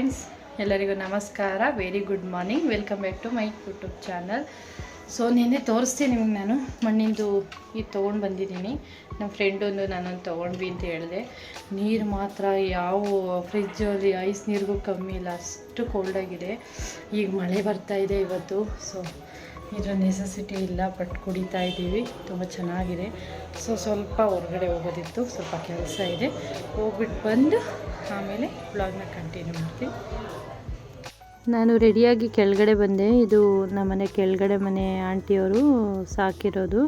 Friends, ಎಲ್ಲರಿಗೂ ನಮಸ್ಕಾರ. Very good morning. Welcome back to my YouTube channel. So ನಿನ್ನೆ ತೋರಿಸ್ತೀನಿ ನಿಮಗೆ. ನಾನು ಮಣ್ಣಿಂದು ಇದು ತೊಗೊಂಡು ಬಂದಿದ್ದೀನಿ. ನಮ್ಮ ಫ್ರೆಂಡೊಂದು ನಾನೊಂದು ತೊಗೊಂಡ್ವಿ ಅಂತ ಹೇಳಿದೆ. ನೀರು ಮಾತ್ರ ಯಾವ ಫ್ರಿಜ್ಜಲ್ಲಿ ಐಸ್ ನೀರಿಗೂ ಕಮ್ಮಿ ಇಲ್ಲ, ಅಷ್ಟು ಕೋಲ್ಡಾಗಿದೆ. ಈಗ ಮಳೆ ಬರ್ತಾಯಿದೆ ಇವತ್ತು. ಸೊ ಇದರ ನೆಸೆಸಿಟಿ ಇಲ್ಲ, ಬಟ್ ಕುಡಿತಾ ಇದ್ದೀವಿ. ತುಂಬ ಚೆನ್ನಾಗಿದೆ. ಸೊ ಸ್ವಲ್ಪ ಹೊರಗಡೆ ಹೋಗೋದಿತ್ತು, ಸ್ವಲ್ಪ ಕೆಲಸ ಇದೆ, ಹೋಗ್ಬಿಟ್ಟು ಬಂದು ಆಮೇಲೆ ವ್ಲಾಗ್ನ ಕಂಟಿನ್ಯೂ ಮಾಡ್ತೀನಿ. ನಾನು ರೆಡಿಯಾಗಿ ಕೆಳಗಡೆ ಬಂದೆ. ಇದು ನಮ್ಮನೆ ಕೆಳಗಡೆ ಮನೆ ಆಂಟಿಯವರು ಸಾಕಿರೋದು.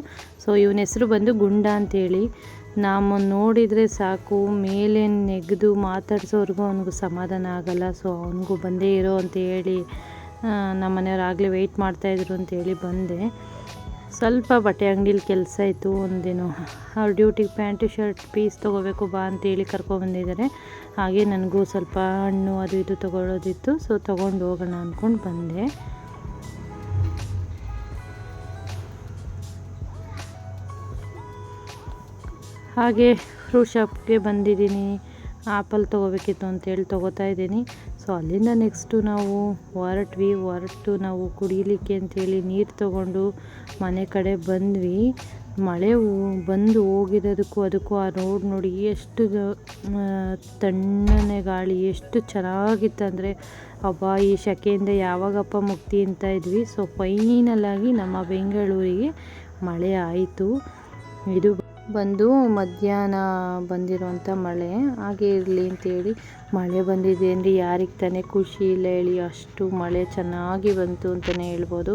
ಸೊ ಇವನ ಹೆಸರು ಬಂದು ಗುಂಡ ಅಂತೇಳಿ. ನಾವು ನೋಡಿದರೆ ಸಾಕು, ಮೇಲೆ ನೆಗೆದು ಮಾತಾಡ್ಸೋರ್ಗೂ ಅವನಿಗೂ ಸಮಾಧಾನ ಆಗಲ್ಲ. ಸೊ ಅವನಿಗೂ ಬಂದೇ ಇರೋ ಅಂತ ಹೇಳಿ ನಮ್ಮನೆಯವ್ರು ಆಗಲೇ ವೆಯ್ಟ್ ಮಾಡ್ತಾಯಿದ್ರು ಅಂತೇಳಿ ಬಂದೆ. ಸ್ವಲ್ಪ ಬಟ್ಟೆ ಅಂಗಡೀಲಿ ಕೆಲಸ ಇತ್ತು. ಒಂದೇನೋ ಅವ್ರ ಡ್ಯೂಟಿಗೆ ಪ್ಯಾಂಟು ಶರ್ಟ್ ಪೀಸ್ ತೊಗೋಬೇಕು ಬಾ ಅಂತೇಳಿ ಕರ್ಕೊಬಂದಿದ್ದಾರೆ. ಹಾಗೆ ನನಗೂ ಸ್ವಲ್ಪ ಹಣ್ಣು ಅದು ಇದು ತೊಗೊಳ್ಳೋದಿತ್ತು. ಸೊ ತೊಗೊಂಡು ಹೋಗೋಣ ಅಂದ್ಕೊಂಡು ಬಂದೆ. ಹಾಗೆ ಫ್ರೂಟ್ ಶಾಪ್ಗೆ ಬಂದಿದ್ದೀನಿ. ಆ್ಯಪಲ್ ತೊಗೋಬೇಕಿತ್ತು ಅಂತೇಳಿ ತೊಗೋತಾ ಇದ್ದೀನಿ. ಸೊ ಅಲ್ಲಿಂದ ನೆಕ್ಸ್ಟು ನಾವು ಹೊರಟು ನಾವು ಕುಡಿಲಿಕ್ಕೆ ಅಂತೇಳಿ ನೀರು ತೊಗೊಂಡು ಮನೆ ಕಡೆ ಬಂದ್ವಿ. ಮಳೆ ಬಂದು ಹೋಗಿರೋದಕ್ಕೂ ಅದಕ್ಕೂ ಆ ರೋಡ್ ನೋಡಿ ಎಷ್ಟು ತಣ್ಣನೆ ಗಾಳಿ, ಎಷ್ಟು ಚೆನ್ನಾಗಿತ್ತಂದರೆ ಅಬ್ಬಾ ಈ ಸೆಕೆಯಿಂದ ಯಾವಾಗಪ್ಪ ಮುಕ್ತಿ ಅಂತ ಇದ್ವಿ. ಸೊ ಫೈನಲಾಗಿ ನಮ್ಮ ಬೆಂಗಳೂರಿಗೆ ಮಳೆ ಆಯಿತು. ಇದು ಬಂದು ಮಧ್ಯಾಹ್ನ ಬಂದಿರುವಂಥ ಮಳೆ. ಹಾಗೆ ಇರಲಿ ಅಂತೇಳಿ ಮಳೆ ಬಂದಿದೆ ಅಂದರೆ ಯಾರಿಗೆ ತಾನೇ ಖುಷಿ ಇಲ್ಲ ಹೇಳಿ. ಅಷ್ಟು ಮಳೆ ಚೆನ್ನಾಗಿ ಬಂತು ಅಂತಲೇ ಹೇಳ್ಬೋದು.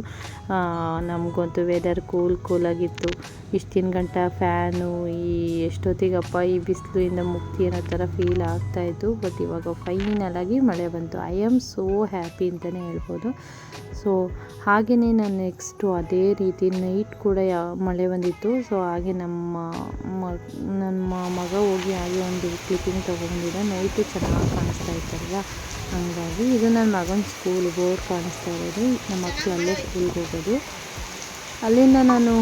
ನಮಗಂತೂ ವೆದರ್ ಕೂಲಾಗಿತ್ತು. ಇಷ್ಟಿನ ಗಂಟ ಫ್ಯಾನು ಈ ಎಷ್ಟೊತ್ತಿಗಪ್ಪ ಈ ಬಿಸಿಲಿಂದ ಮುಕ್ತಿ ಅನ್ನೋ ಥರ ಫೀಲ್ ಆಗ್ತಾಯಿತ್ತು. ಬಟ್ ಇವಾಗ ಫೈನಲಾಗಿ ಮಳೆ ಬಂತು. ಐ ಆಮ್ ಸೋ ಹ್ಯಾಪಿ ಅಂತಲೇ ಹೇಳ್ಬೋದು. ಸೊ ಹಾಗೆಯೇ ನಾನು ನೆಕ್ಸ್ಟು ಅದೇ ರೀತಿ ನೈಟ್ ಕೂಡ ಮಳೆ ಬಂದಿತ್ತು. ಸೊ ಹಾಗೆ ನಮ್ಮ ಮಗ ಹೋಗಿ ಹಾಗೆ ಒಂದು ಕ್ಲಿಪ್ಪಿಂಗ್ ತೊಗೊಂಡಿದ್ದ. ನೈಟು ಚೆನ್ನಾಗಿ ಕಾಣಿಸ್ತಾ ಇತ್ತಲ್ವ, ಹಾಗಾಗಿ ಇದು ನನ್ನ ಮಗನ ಸ್ಕೂಲ್ ಬೋರ್ಡ್ ಕಾಣಿಸ್ತಾ ಇರೋದು. ನಮ್ಮ ಮಕ್ಕಳು ಅಲ್ಲೇ ಸ್ಕೂಲ್ಗೆ ಹೋಗೋದು. ಅಲ್ಲಿಂದ ನಾನು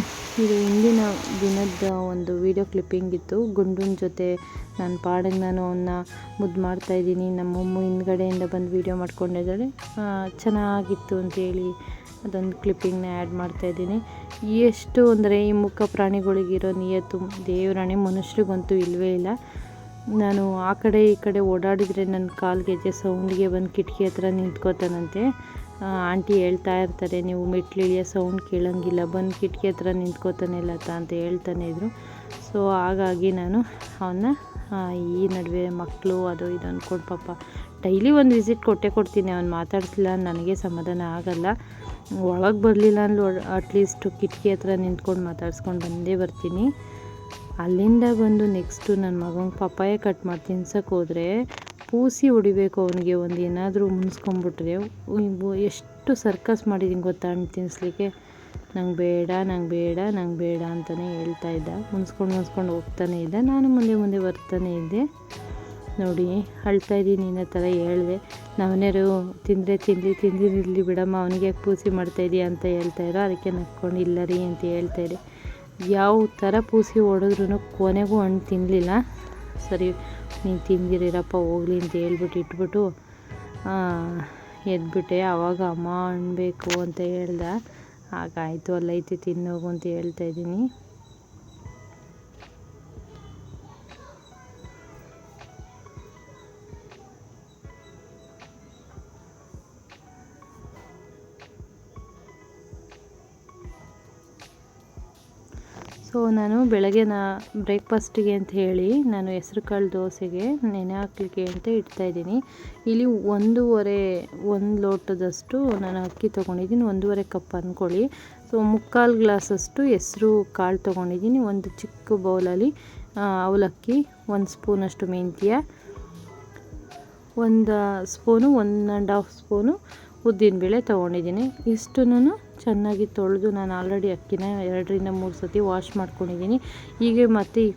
ಇದು ಹಿಂದಿನ ದಿನದ ಒಂದು ವಿಡಿಯೋ ಕ್ಲಿಪ್ಪಿಂಗ್ ಇತ್ತು. ಗುಂಡನ ಜೊತೆ ನನ್ನ ಪಾಡಿಗೆ ನಾನು ಅವನ್ನ ಮುದ್ದು ಮಾಡ್ತಾಯಿದ್ದೀನಿ. ನಮ್ಮಮ್ಮ ಹಿಂದ್ಗಡೆಯಿಂದ ಬಂದು ವೀಡಿಯೋ ಮಾಡ್ಕೊಂಡಿದ್ದಾರೆ. ಚೆನ್ನಾಗಿತ್ತು ಅಂತೇಳಿ ಅದೊಂದು ಕ್ಲಿಪ್ಪಿಂಗ್ನ ಆ್ಯಡ್ ಮಾಡ್ತಾಯಿದ್ದೀನಿ. ಎಷ್ಟು ಅಂದರೆ ಈ ಮುಖ ಪ್ರಾಣಿಗಳಿಗಿರೋ ನಿಯತ್ತು ದೇವರಾಣೆ ಮನುಷ್ಯರಿಗಂತೂ ಇಲ್ಲವೇ ಇಲ್ಲ. ನಾನು ಆ ಕಡೆ ಈ ಕಡೆ ಓಡಾಡಿದರೆ ನನ್ನ ಕಾಲು ಗೆಜ್ಜೆ ಸೌಂಡಿಗೆ ಬಂದು ಕಿಟಕಿ ಹತ್ರ ನಿಂತ್ಕೋತಾನಂತೆ. ಆಂಟಿ ಹೇಳ್ತಾ ಇರ್ತಾರೆ, ನೀವು ಮೆಟ್ಲಿಳಿಯೋ ಸೌಂಡ್ ಕೇಳೋಂಗಿಲ್ಲ, ಬಂದು ಕಿಟಕಿ ಹತ್ರ ನಿಂತ್ಕೋತಾನೆ ಲತಾ ಅಂತ ಹೇಳ್ತಾನೆ ಇದ್ರು. ಸೊ ಹಾಗಾಗಿ ನಾನು ಅವನ್ನ ಈ ನಡುವೆ ಮಕ್ಕಳು ಅದು ಇದು ಅಂದ್ಕೊಂಡು ಪಾಪ ಡೈಲಿ ಒಂದು ವಿಸಿಟ್ ಕೊಡ್ತೀನಿ. ಅವ್ನು ಮಾತಾಡ್ತಿಲ್ಲ ನನಗೆ ಸಮಾಧಾನ ಆಗಲ್ಲ. ಒಳಗೆ ಬರಲಿಲ್ಲ ಅಂದ್ರೂ ಅಟ್ಲೀಸ್ಟು ಕಿಟಕಿ ಹತ್ರ ನಿಂತ್ಕೊಂಡು ಮಾತಾಡ್ಸ್ಕೊಂಡು ಬಂದೇ ಬರ್ತೀನಿ. ಅಲ್ಲಿಂದ ಬಂದು ನೆಕ್ಸ್ಟು ನನ್ನ ಮಗನಿಗೆ ಪಪ್ಪಾಯ ಕಟ್ ಮಾಡಿ ತಿನ್ಸೋಕ್ಕೆ ಹೋದರೆ ಪೂಸಿ ಹೊಡಿಬೇಕು ಅವನಿಗೆ. ಒಂದು ಏನಾದರೂ ಮುನ್ಸ್ಕೊಂಬಿಟ್ರೆ ಎಷ್ಟು ಸರ್ಕಸ್ ಮಾಡಿದ್ದೀನಿ ಗೊತ್ತಾ ಹಣ್ಣು ತಿನ್ನಿಸ್ಲಿಕ್ಕೆ. ನಂಗೆ ಬೇಡ ಅಂತಲೇ ಹೇಳ್ತಾ ಇದ್ದ. ಮುನ್ಸ್ಕೊಂಡು ಹೋಗ್ತಾನೆ ಇದ್ದ. ನಾನು ಮುಂದೆ ಬರ್ತಾನೆ ಇದ್ದೆ. ನೋಡಿ ಅಳ್ತಾಯಿದ್ದೀನಿ ಅನ್ನೋ ಥರ ಹೇಳಿದೆ. ನಮ್ಮನೆಯವರು ತಿಂದಿರಲಿ ಬಿಡಮ್ಮ, ಅವನಿಗೆ ಪೂಸಿ ಮಾಡ್ತಾಯಿದ್ದೀಯ ಅಂತ ಹೇಳ್ತಾಯಿದ್ರು. ಅದಕ್ಕೆ ನಕ್ಕೊಂಡು ಇಲ್ಲ ರೀ ಅಂತ ಹೇಳ್ತಾಯಿದ್ದೆ. ಯಾವ ಥರ ಪೂಸಿ ಹೊಡೆದ್ರೂ ಕೊನೆಗೂ ಹಣ್ಣು ತಿನ್ನಲಿಲ್ಲ. ಸರಿ ನೀನು ತಿಂದಿರಪ್ಪ ಹೋಗಲಿ ಅಂತ ಹೇಳ್ಬಿಟ್ಟು ಇಟ್ಬಿಟ್ಟು ಎದ್ಬಿಟ್ಟೆ. ಆವಾಗ ಅಮ್ಮ ಅನ್ಬೇಕು ಅಂತ ಹೇಳ್ದೆ. ಹಾಗಾಯಿತು, ಅಲ್ಲೈತಿ ತಿನ್ನೋಗು ಅಂತ ಹೇಳ್ತಾಯಿದ್ದೀನಿ. ಸೊ ನಾನು ಬೆಳಗ್ಗೆ ಬ್ರೇಕ್ಫಾಸ್ಟಿಗೆ ಅಂತ ಹೇಳಿ ನಾನು ಹೆಸ್ರು ಕಾಳು ದೋಸೆಗೆ ನೆನೆ ಹಾಕಲಿಕ್ಕೆ ಅಂತ ಇಡ್ತಾಯಿದ್ದೀನಿ. ಇಲ್ಲಿ 1 ಲೋಟದಷ್ಟು ನಾನು ಅಕ್ಕಿ ತೊಗೊಂಡಿದ್ದೀನಿ. 1.5 ಕಪ್ ಅಂದ್ಕೊಳ್ಳಿ. ಸೊ 3/4 ಗ್ಲಾಸಷ್ಟು ಹೆಸ್ರು ಕಾಳು ತೊಗೊಂಡಿದ್ದೀನಿ. ಒಂದು ಚಿಕ್ಕ ಬೌಲಲ್ಲಿ ಅವಲಕ್ಕಿ, 1 ಸ್ಪೂನಷ್ಟು ಮೆಂತ್ಯ, 1 ಸ್ಪೂನು 1.5 ಸ್ಪೂನು ಉದ್ದಿನಬೇಳೆ ತೊಗೊಂಡಿದ್ದೀನಿ. ಇಷ್ಟನ್ನು ಚೆನ್ನಾಗಿ ತೊಳೆದು ನಾನು ಆಲ್ರೆಡಿ ಅಕ್ಕಿನ 2-3 ಸತಿ ವಾಶ್ ಮಾಡ್ಕೊಂಡಿದ್ದೀನಿ. ಈಗ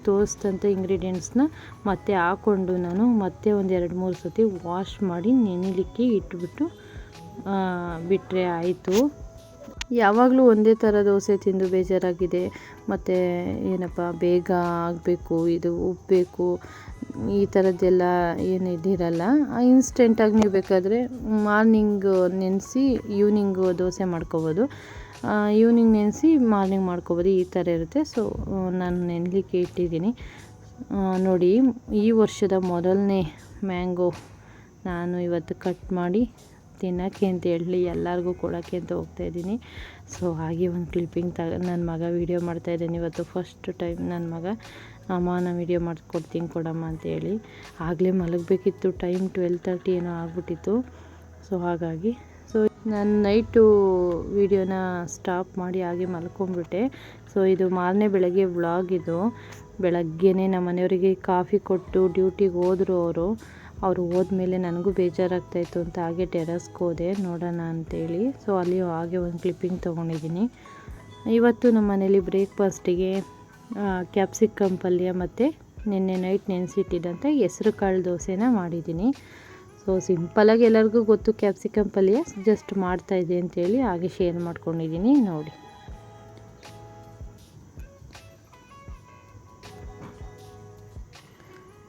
ತೋರಿಸಿದಂಥ ಇಂಗ್ರೀಡಿಯೆಂಟ್ಸ್ನ ಮತ್ತೆ ಹಾಕ್ಕೊಂಡು ನಾನು ಮತ್ತೆ ಒಂದು 2-3 ಸತಿ ವಾಶ್ ಮಾಡಿ ನೆನೆಲಿಕ್ಕೆ ಇಟ್ಬಿಟ್ಟು ಬಿಟ್ಟರೆ ಆಯಿತು. ಯಾವಾಗಲೂ ಒಂದೇ ಥರ ದೋಸೆ ತಿಂದು ಬೇಜಾರಾಗಿದೆ. ಮತ್ತು ಏನಪ್ಪ ಬೇಗ ಆಗಬೇಕು, ಇದು ಉಬ್ಬಬೇಕು, ಈ ಥರದ್ದೆಲ್ಲ ಏನು ಇದಿರಲ್ಲ. ಇನ್ಸ್ಟೆಂಟಾಗಿ ನೀವು ಬೇಕಾದರೆ ಮಾರ್ನಿಂಗ್ ನೆನೆಸಿ ಈವ್ನಿಂಗು ದೋಸೆ ಮಾಡ್ಕೊಬೋದು, ಈವ್ನಿಂಗ್ ನೆನೆಸಿ ಮಾರ್ನಿಂಗ್ ಮಾಡ್ಕೊಬೋದು, ಈ ಥರ ಇರುತ್ತೆ. ಸೊ ನಾನು ನೆನಲಿಕ್ಕೆ ಇಟ್ಟಿದ್ದೀನಿ. ನೋಡಿ, ಈ ವರ್ಷದ ಮೊದಲನೇ ಮ್ಯಾಂಗೋ ನಾನು ಇವತ್ತು ಕಟ್ ಮಾಡಿ ತಿನ್ನೋಕ್ಕೆ ಅಂತ ಹೇಳಿ ಎಲ್ಲರಿಗೂ ಕೊಡೋಕ್ಕೆ ಅಂತ ಹೋಗ್ತಾಯಿದ್ದೀನಿ. ಸೊ ಹಾಗೆ ಒಂದು ಕ್ಲಿಪ್ಪಿಂಗ್ ನನ್ನ ಮಗ ವೀಡಿಯೋ ಮಾಡ್ತಾಯಿದ್ದಾನೆ ಇವತ್ತು ಫಸ್ಟ್ ಟೈಮ್. ನನ್ನ ಮಗ, ಅಮ್ಮ ನಾನು ವೀಡಿಯೋ ಮಾಡಿಕೊಡ್ತೀನಿ ಕೊಡಮ್ಮ ಅಂತೇಳಿ. ಆಗಲೇ ಮಲಗಬೇಕಿತ್ತು, ಟೈಮ್ 12:30 ಏನೋ ಆಗ್ಬಿಟ್ಟಿತ್ತು. ಸೊ ಹಾಗಾಗಿ ನಾನು ನೈಟು ವೀಡಿಯೋನ ಸ್ಟಾಪ್ ಮಾಡಿ ಹಾಗೆ ಮಲ್ಕೊಂಡ್ಬಿಟ್ಟೆ. ಸೊ ಇದು ಮಾರನೇ ಬೆಳಗ್ಗೆ ವ್ಲಾಗ್. ಇದು ಬೆಳಗ್ಗೆನೇ ನಮ್ಮ ಮನೆಯವರಿಗೆ ಕಾಫಿ ಕೊಟ್ಟು ಡ್ಯೂಟಿಗೆ ಹೋದರು. ಅವರು ಹೋದ್ಮೇಲೆ ನನಗೂ ಬೇಜಾರಾಗ್ತಾಯಿತ್ತು ಅಂತ ಹಾಗೆ ಟೆರಸ್ಗೆ ಹೋದೆ ನೋಡೋಣ ಅಂತೇಳಿ. ಸೊ ಅಲ್ಲಿ ಹಾಗೆ ಒಂದು ಕ್ಲಿಪ್ಪಿಂಗ್ ತೊಗೊಂಡಿದ್ದೀನಿ. ಇವತ್ತು ನಮ್ಮ ಮನೇಲಿ ಬ್ರೇಕ್ಫಾಸ್ಟಿಗೆ ಕ್ಯಾಪ್ಸಿಕಮ್ ಪಲ್ಯ ಮತ್ತು ನಿನ್ನೆ ನೈಟ್ ನೆನೆಸಿಟ್ಟಿದ್ದಂಥ ಹೆಸ್ರು ಕಾಳು ದೋಸೆನ ಮಾಡಿದ್ದೀನಿ. ಸೊ ಸಿಂಪಲಾಗಿ ಎಲ್ಲರಿಗೂ ಗೊತ್ತು ಕ್ಯಾಪ್ಸಿಕಮ್ ಪಲ್ಯ, ಜಸ್ಟ್ ಮಾಡ್ತಾಯಿದ್ದೆ ಅಂತೇಳಿ ಹಾಗೆ ಶೇರ್ ಮಾಡ್ಕೊಂಡಿದ್ದೀನಿ ನೋಡಿ.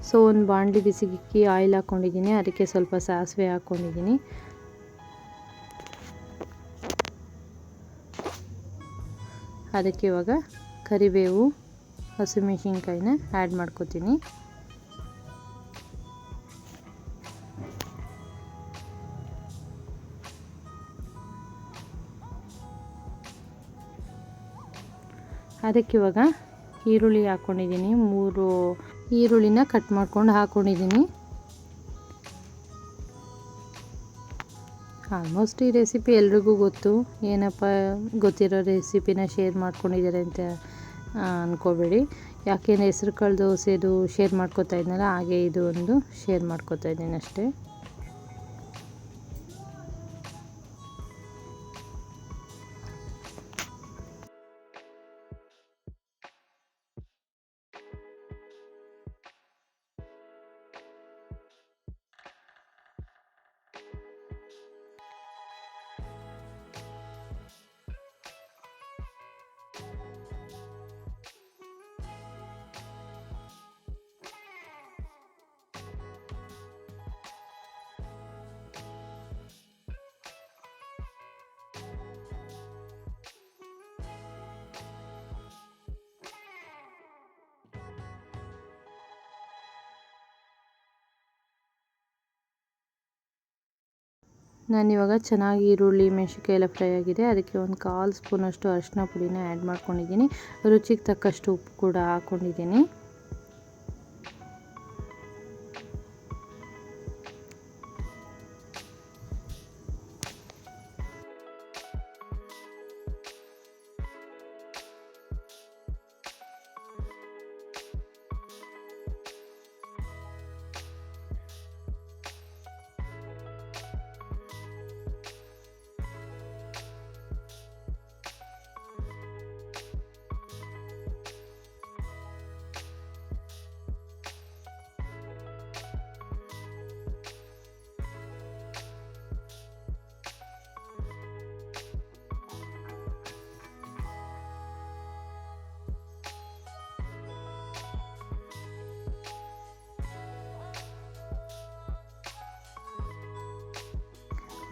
ಸೊ ಒಂದು ಬಾಣಲಿ ಬಿಸಿಗಿಕ್ಕಿ ಆಯಿಲ್ ಹಾಕ್ಕೊಂಡಿದ್ದೀನಿ, ಅದಕ್ಕೆ ಸ್ವಲ್ಪ ಸಾಸಿವೆ ಹಾಕ್ಕೊಂಡಿದ್ದೀನಿ. ಅದಕ್ಕೆ ಇವಾಗ ಕರಿಬೇವು, ಹಸಿಮೆಣಸಿನ್ಕಾಯಿನ ಆ್ಯಡ್ ಮಾಡ್ಕೊತೀನಿ. ಅದಕ್ಕೆ ಇವಾಗ ಈರುಳ್ಳಿ ಹಾಕ್ಕೊಂಡಿದ್ದೀನಿ. 3 ಈರುಳ್ಳಿನ ಕಟ್ ಮಾಡ್ಕೊಂಡು ಹಾಕ್ಕೊಂಡಿದ್ದೀನಿ. ಆಲ್ಮೋಸ್ಟ್ ಈ ರೆಸಿಪಿ ಎಲ್ರಿಗೂ ಗೊತ್ತು, ಏನಪ್ಪ ಗೊತ್ತಿರೋ ರೆಸಿಪಿನ ಶೇರ್ ಮಾಡ್ಕೊಂಡಿದ್ದಾರೆ ಅಂತ ಅಂದ್ಕೋಬೇಡಿ. ಯಾಕೆಂದರೆ ಹೆಸ್ರು ಕಾಳು ದೋಸೆದು ಶೇರ್ ಮಾಡ್ಕೊತಾ ಇದ್ನಲ್ಲ, ಹಾಗೆ ಇದು ಒಂದು ಶೇರ್ ಮಾಡ್ಕೊತಾ ಇದ್ದೀನಿ ಅಷ್ಟೇ. ನಾನಿವಾಗ ಚೆನ್ನಾಗಿ ಈರುಳ್ಳಿ ಮೆಣಸಿನ್ಕಾಯಿ ಎಲ್ಲ ಫ್ರೈ ಆಗಿದೆ. ಅದಕ್ಕೆ ಒಂದು 1/4 ಸ್ಪೂನಷ್ಟು ಅರಿಶಿನ ಪುಡಿನ ಆ್ಯಡ್ ಮಾಡ್ಕೊಂಡಿದ್ದೀನಿ. ರುಚಿಗೆ ತಕ್ಕಷ್ಟು ಉಪ್ಪು ಕೂಡ ಹಾಕ್ಕೊಂಡಿದ್ದೀನಿ.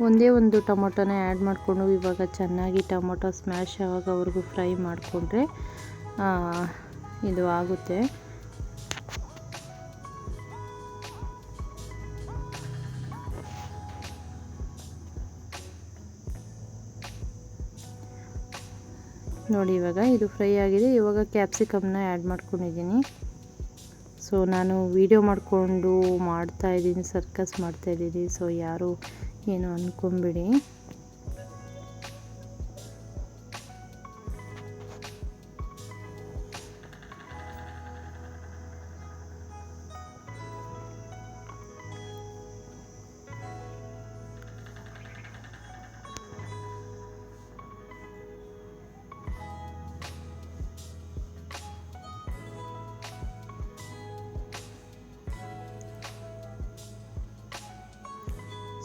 ಒಂದೇ ಒಂದು ಟೊಮೊಟೊನ ಆ್ಯಡ್ ಮಾಡಿಕೊಂಡು ಇವಾಗ ಚೆನ್ನಾಗಿ ಟೊಮೊಟೊ ಸ್ಮ್ಯಾಶ್ ಆಗೋವರೆಗೂ ಫ್ರೈ ಮಾಡಿಕೊಂಡ್ರೆ ಇದು ಆಗುತ್ತೆ. ನೋಡಿ ಇವಾಗ ಇದು ಫ್ರೈ ಆಗಿದೆ. ಇವಾಗ ಕ್ಯಾಪ್ಸಿಕಮ್ನ ಆ್ಯಡ್ ಮಾಡ್ಕೊಂಡಿದ್ದೀನಿ. ಸೊ ನಾನು ವಿಡಿಯೋ ಮಾಡಿಕೊಂಡು ಮಾಡ್ತಾಯಿದ್ದೀನಿ, ಸರ್ಕಸ್ ಮಾಡ್ತಾಯಿದ್ದೀನಿ. ಸೊ ಯಾರು ಏನು ಅಂದ್ಕೊಂಬಿಡಿ.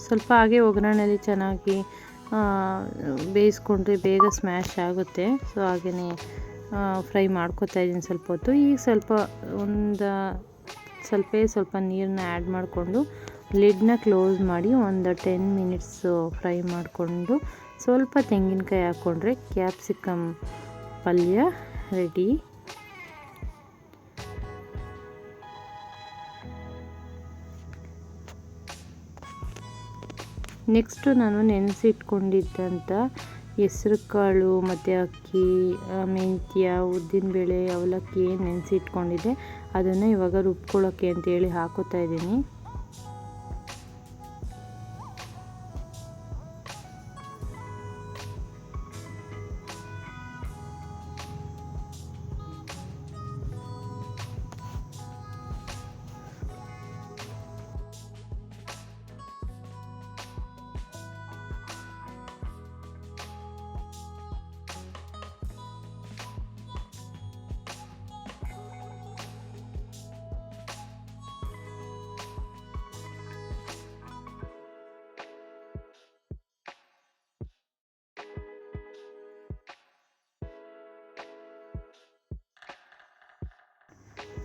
ಸ್ವಲ್ಪ ಹಾಗೆ ಒಗ್ಗರಣೆಯಲ್ಲಿ ಚೆನ್ನಾಗಿ ಬೇಯಿಸ್ಕೊಂಡ್ರೆ ಬೇಗ ಸ್ಮ್ಯಾಶ್ ಆಗುತ್ತೆ. ಸೊ ಹಾಗೆಯೇ ಫ್ರೈ ಮಾಡ್ಕೊತಾ ಇದ್ದೀನಿ ಸ್ವಲ್ಪ ಹೊತ್ತು. ಈಗ ಸ್ವಲ್ಪ ನೀರನ್ನ ಆ್ಯಡ್ ಮಾಡಿಕೊಂಡು ಲಿಡ್ನ ಕ್ಲೋಸ್ ಮಾಡಿ ಒಂದು 10 ಮಿನಿಟ್ಸು ಫ್ರೈ ಮಾಡಿಕೊಂಡು ಸ್ವಲ್ಪ ತೆಂಗಿನಕಾಯಿ ಹಾಕ್ಕೊಂಡ್ರೆ ಕ್ಯಾಪ್ಸಿಕಮ್ ಪಲ್ಯ ರೆಡಿ. ನೆಕ್ಸ್ಟು ನಾನು ನೆನೆಸಿಟ್ಕೊಂಡಿದ್ದಂಥ ಹೆಸ್ರು ಕಾಳು ಮತ್ತು ಅಕ್ಕಿ, ಮೆಂತ್ಯ, ಉದ್ದಿನಬೇಳೆ, ಅವಲಕ್ಕಿ ಏನು ನೆನೆಸಿಟ್ಕೊಂಡಿದ್ದೆ ಅದನ್ನು ಇವಾಗ ರುಬ್ಕೊಳ್ಳೋಕ್ಕೆ ಅಂತೇಳಿ ಹಾಕೋತಾ ಇದ್ದೀನಿ.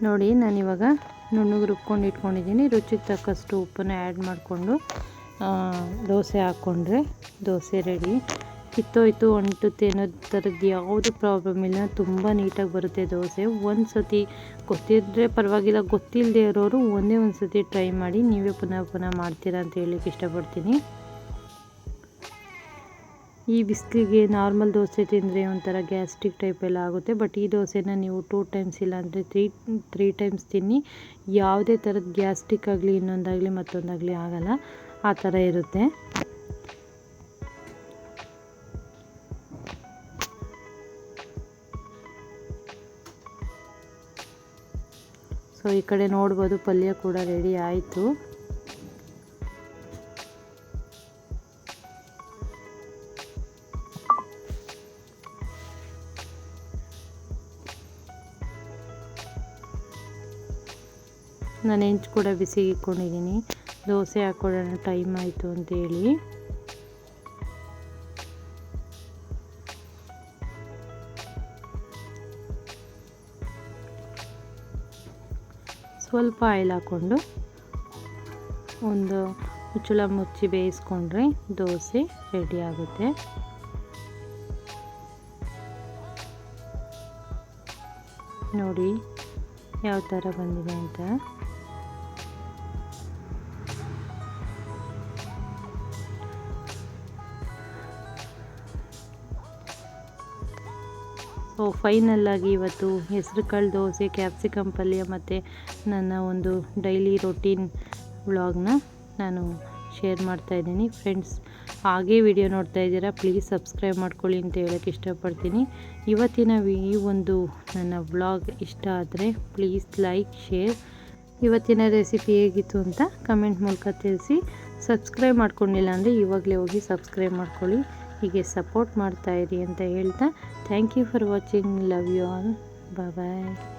ನೋಡಿ ನಾನಿವಾಗ ನುಣ್ಣಗೆ ರುಬ್ಕೊಂಡು ಇಟ್ಕೊಂಡಿದ್ದೀನಿ. ರುಚಿಗೆ ತಕ್ಕಷ್ಟು ಉಪ್ಪನ್ನು ಆ್ಯಡ್ ಮಾಡಿಕೊಂಡು ದೋಸೆ ಹಾಕ್ಕೊಂಡ್ರೆ ದೋಸೆ ರೆಡಿ. ಕಿತ್ತೋಯ್ತು ಅಂಟುತ್ತೆ ಅನ್ನೋ ಥರದ್ದು ಯಾವುದು ಪ್ರಾಬ್ಲಮ್ ಇಲ್ಲ, ತುಂಬ ನೀಟಾಗಿ ಬರುತ್ತೆ ದೋಸೆ. ಒಂದು ಸತಿ ಗೊತ್ತಿದ್ದರೆ ಪರವಾಗಿಲ್ಲ, ಗೊತ್ತಿಲ್ಲದೆ ಇರೋರು ಒಂದೇ ಒಂದು ಸತಿ ಟ್ರೈ ಮಾಡಿ, ನೀವೇ ಪುನಃ ಮಾಡ್ತೀರಾ ಅಂತ ಹೇಳಲಿಕ್ಕೆ ಇಷ್ಟಪಡ್ತೀನಿ. ಈ ಬಿಸಿಲಿಗೆ ನಾರ್ಮಲ್ ದೋಸೆ ತಿಂದರೆ ಒಂಥರ ಗ್ಯಾಸ್ಟ್ರಿಕ್ ಟೈಪೆಲ್ಲ ಆಗುತ್ತೆ. ಬಟ್ ಈ ದೋಸೆನ ನೀವು 2 ಟೈಮ್ಸ್ ಇಲ್ಲಾಂದರೆ 3 ಟೈಮ್ಸ್ ತಿನ್ನಿ, ಯಾವುದೇ ಥರದ ಗ್ಯಾಸ್ಟ್ರಿಕ್ ಆಗಲಿ ಇನ್ನೊಂದಾಗಲಿ ಮತ್ತೊಂದಾಗಲಿ ಆಗಲ್ಲ, ಆ ಥರ ಇರುತ್ತೆ. ಸೊ ಈ ಕಡೆ ನೋಡ್ಬೋದು ಪಲ್ಯ ಕೂಡ ರೆಡಿ ಆಯಿತು. ನಾನು ಹೆಂಚು ಕೂಡ ಬಿಸಿಗೆ ಇಟ್ಕೊಂಡಿದ್ದೀನಿ. ದೋಸೆ ಹಾಕ್ಕೊಳ್ಳೋಣ ಟೈಮ್ ಆಯಿತು ಅಂತೇಳಿ. ಸ್ವಲ್ಪ ಆಯಿಲ್ ಹಾಕ್ಕೊಂಡು ಒಂದು ಮುಚ್ಚಳ ಮುಚ್ಚಿ ಬೇಯಿಸ್ಕೊಂಡ್ರೆ ದೋಸೆ ರೆಡಿ ಆಗುತ್ತೆ. ನೋಡಿ ಯಾವ ಥರ ಬಂದಿದೆ ಅಂತ. ಸೊ ಫೈನಲ್ಲಾಗಿ ಇವತ್ತು ಹೆಸ್ರು ಕಾಳು ದೋಸೆ, ಕ್ಯಾಪ್ಸಿಕಮ್ ಪಲ್ಯ ಮತ್ತು ನನ್ನ ಒಂದು ಡೈಲಿ ರೊಟೀನ್ ವ್ಲಾಗ್ನ ನಾನು ಶೇರ್ ಮಾಡ್ತಾಯಿದ್ದೀನಿ. ಫ್ರೆಂಡ್ಸ್, ಹಾಗೇ ವಿಡಿಯೋ ನೋಡ್ತಾ ಇದ್ದೀರಾ, ಪ್ಲೀಸ್ ಸಬ್ಸ್ಕ್ರೈಬ್ ಮಾಡ್ಕೊಳ್ಳಿ ಅಂತ ಹೇಳೋಕ್ಕೆ ಇಷ್ಟಪಡ್ತೀನಿ. ಇವತ್ತಿನ ಈ ಒಂದು ನನ್ನ ವ್ಲಾಗ್ ಇಷ್ಟ ಆದರೆ ಪ್ಲೀಸ್ ಲೈಕ್, ಶೇರ್. ಇವತ್ತಿನ ರೆಸಿಪಿ ಹೇಗಿತ್ತು ಅಂತ ಕಮೆಂಟ್ ಮೂಲಕ ತಿಳಿಸಿ. ಸಬ್ಸ್ಕ್ರೈಬ್ ಮಾಡ್ಕೊಂಡಿಲ್ಲ ಅಂದರೆ ಇವಾಗಲೇ ಹೋಗಿ ಸಬ್ಸ್ಕ್ರೈಬ್ ಮಾಡ್ಕೊಳ್ಳಿ. ಹೀಗೆ ಸಪೋರ್ಟ್ ಮಾಡ್ತಾಯಿರಿ ಅಂತ ಹೇಳ್ತಾ thank you for watching. Love you all. Bye.